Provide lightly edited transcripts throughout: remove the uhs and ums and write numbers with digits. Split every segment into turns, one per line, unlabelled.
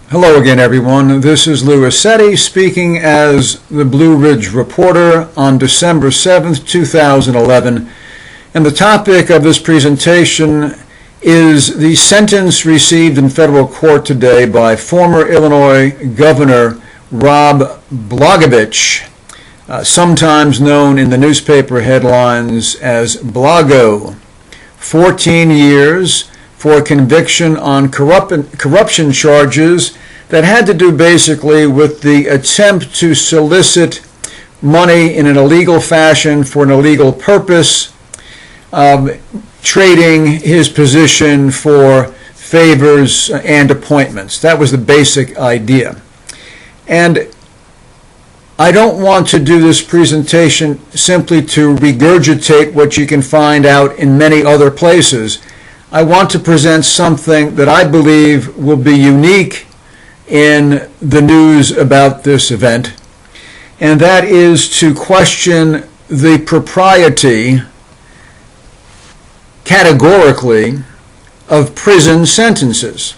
Hello again, everyone. This is Lou Assetti speaking as the Blue Ridge Reporter on December 7th, 2011. And the topic of this presentation is the sentence received in federal court today by former Illinois Governor Rob Blagojevich, sometimes known in the newspaper headlines as Blago. 14 years for conviction on corruption charges that had to do basically with the attempt to solicit money in an illegal fashion for an illegal purpose, trading his position for favors and appointments. That was the basic idea. And I don't want to do this presentation simply to regurgitate what you can find out in many other places. I want to present something that I believe will be unique in the news about this event, and that is to question the propriety, categorically, of prison sentences.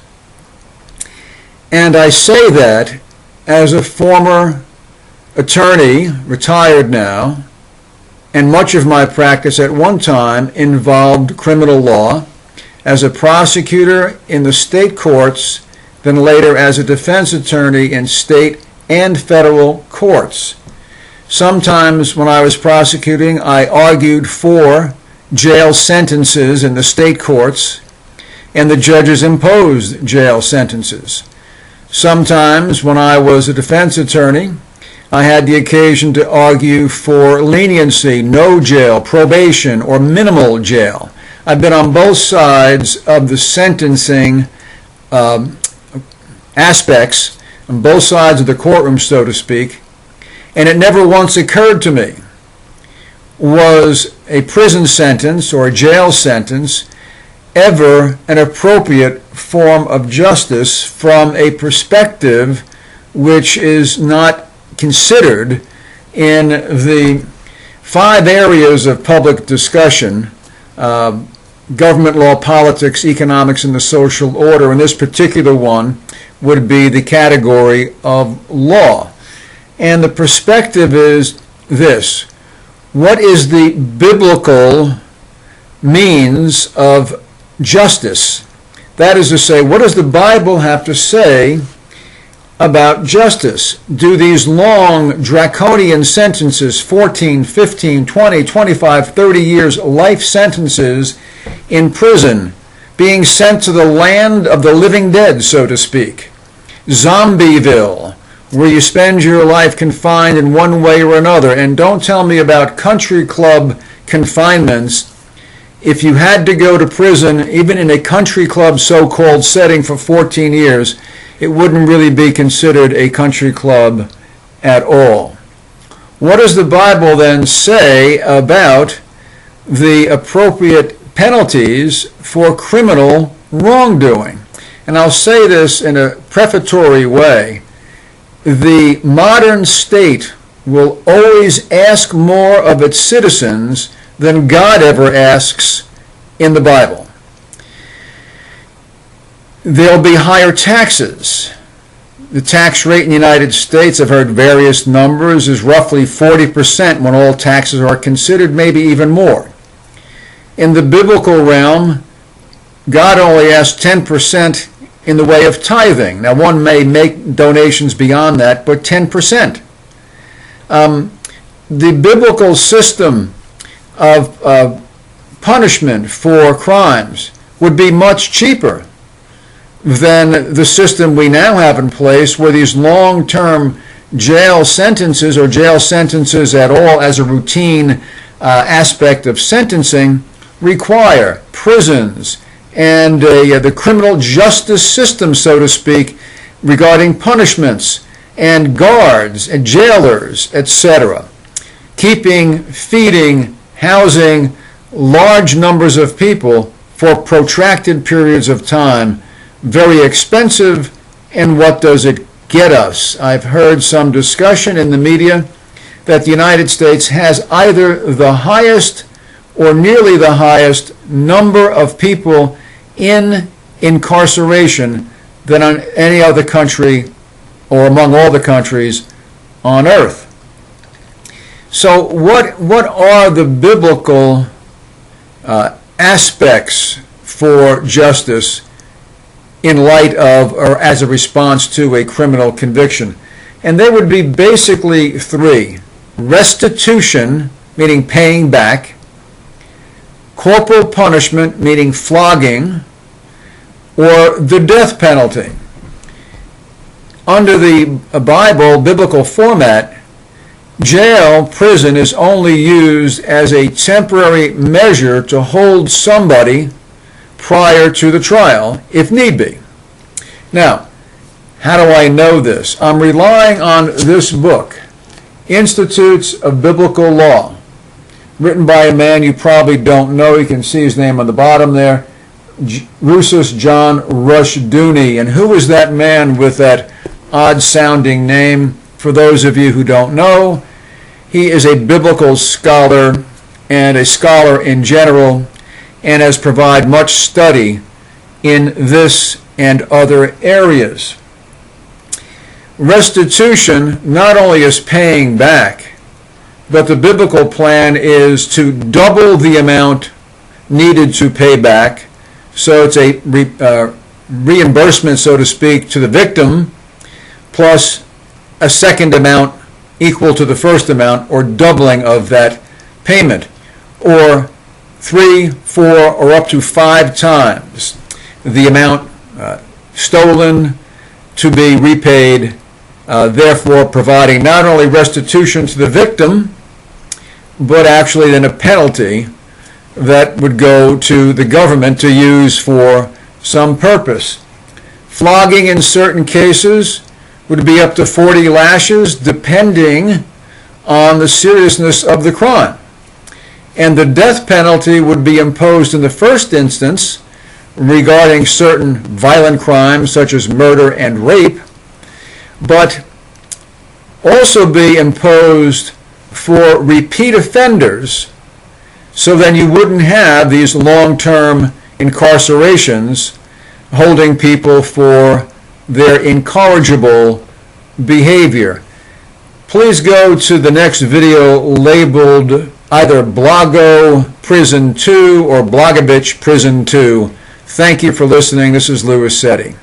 And I say that as a former attorney, retired now, and much of my practice at one time involved criminal law, as a prosecutor in the state courts, then later as a defense attorney in state and federal courts. Sometimes when I was prosecuting, I argued for jail sentences in the state courts, and the judges imposed jail sentences. Sometimes when I was a defense attorney, I had the occasion to argue for leniency, no jail, probation, or minimal jail. I've been on both sides of the sentencing aspects, on both sides of the courtroom, so to speak, and it never once occurred to me, was a prison sentence or a jail sentence ever an appropriate form of justice from a perspective which is not considered in the 5 areas of public discussion: government law, politics, economics, and the social order. And this particular one would be the category of law. And the perspective is this: what is the biblical means of justice? That is to say, what does the Bible have to say about justice? Do these long, draconian sentences, 14, 15, 20, 25, 30 years, life sentences in prison, being sent to the land of the living dead, so to speak, Zombieville, where you spend your life confined in one way or another? And don't tell me about country club confinements. If you had to go to prison, even in a country club so-called setting for 14 years, it wouldn't really be considered a country club at all. What does the Bible then say about the appropriate penalties for criminal wrongdoing? And I'll say this in a prefatory way: the modern state will always ask more of its citizens than God ever asks in the Bible. There'll be higher taxes. The tax rate in the United States, I've heard various numbers, is roughly 40% when all taxes are considered, maybe even more. In the biblical realm, God only asks 10% in the way of tithing. Now, one may make donations beyond that, but 10%. The biblical system of punishment for crimes would be much cheaper than the system we now have in place, where these long-term jail sentences, or jail sentences at all as a routine aspect of sentencing, require prisons and the criminal justice system, so to speak, regarding punishments and guards and jailers, etc. Keeping, feeding, housing large numbers of people for protracted periods of time, very expensive. And what does it get us? I've heard some discussion in the media that the United States has either the highest or nearly the highest number of people in incarceration than on any other country or among all the countries on earth. So what are the biblical aspects for justice in light of or as a response to a criminal conviction? And they would be basically three: restitution, meaning paying back; corporal punishment, meaning flogging; or the death penalty. Under the Bible, biblical format, jail, prison, is only used as a temporary measure to hold somebody prior to the trial, if need be. Now, how do I know this? I'm relying on this book, Institutes of Biblical Law, written by a man you probably don't know. You can see his name on the bottom there, Russus John Rushdoony. And who is that man with that odd-sounding name? For those of you who don't know, he is a biblical scholar and a scholar in general, and has provided much study in this and other areas. Restitution not only is paying back, but the biblical plan is to double the amount needed to pay back. So it's a reimbursement, so to speak, to the victim, plus a second amount equal to the first amount, or doubling of that payment, or 3, 4, or up to 5 times the amount stolen to be repaid, therefore providing not only restitution to the victim, but actually then a penalty that would go to the government to use for some purpose. Flogging in certain cases would be up to 40 lashes, depending on the seriousness of the crime. And the death penalty would be imposed in the first instance regarding certain violent crimes such as murder and rape, but also be imposed for repeat offenders, so then you wouldn't have these long-term incarcerations holding people for their incorrigible behavior. Please go to the next video labeled either Blago Prison 2 or Blagojevich Prison 2. Thank you for listening. This is Louis Setti.